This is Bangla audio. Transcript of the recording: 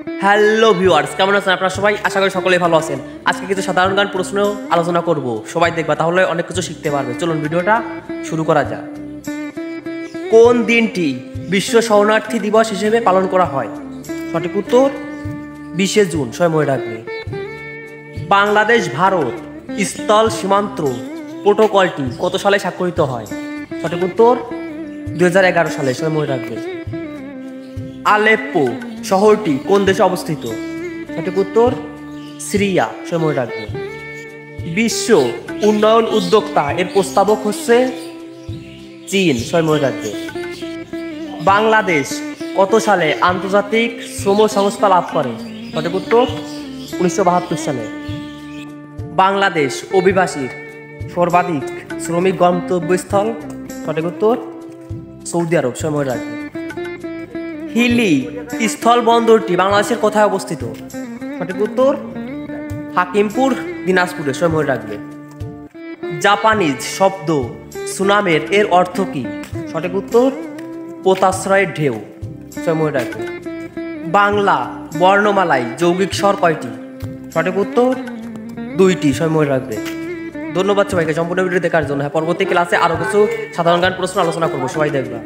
হ্যালো ভিউয়ার্স, কেমন আছেন আপনারা সবাই? আশা করি সকলেই ভালো আছেন। আজকে কিছু সাধারণ জ্ঞান প্রশ্ন আলোচনা করব, সবাই দেখবা, তাহলে অনেক কিছু শিখতে পারবে। চলুন ভিডিওটা শুরু করা যাক। কোন দিনটি বিশ্ব শরণার্থী দিবস হিসেবে পালন করা হয়? সঠিক উত্তর 20শে জুন। সবাই মনে রাখবে। বাংলাদেশ ভারত স্থল সীমান্ত প্রোটোকলটি কত সালে স্বাক্ষরিত হয়? সঠিক উত্তর 2011 সালে। সবাই মনে রাখবে। আলেপ্পো শহরটি কোন দেশে অবস্থিত? সঠিক উত্তর সিরিয়া। সবাই মনে রাখবে। বিশ্ব উন্নয়ন উদ্যোক্তা এর প্রস্তাবক হচ্ছে চীন। সবাই মনে রাখবে। বাংলাদেশ কত সালে আন্তর্জাতিক শ্রম সংস্থা লাভ করে? সঠিক উত্তর 1972 সালে। বাংলাদেশ অভিবাসীর সর্বাধিক শ্রমিক গন্তব্যস্থল? সঠিক উত্তর সৌদি আরব। সবাই মনে রাখবে। হিলি স্থল বন্দরটি বাংলাদেশের কোথায় অবস্থিত? সঠিক উত্তর হাকিমপুর, দিনাজপুরে। সবাই মনে রাখবে। জাপানিজ শব্দ সুনামের এর অর্থ কি? সঠিক উত্তর পোতাশ্রয়ের ঢেউ। সবাই মনে রাখবে। বাংলা বর্ণমালায় যৌগিক স্বর কয়টি? সঠিক উত্তর 2টি। সবাই মনে রাখবে। ধন্যবাদ সবাইকে সম্পূর্ণ ভিডিও দেখার জন্য। পরবর্তী ক্লাসে আরো কিছু সাধারণ জ্ঞান প্রশ্ন আলোচনা করবো, সবাই দেখবে।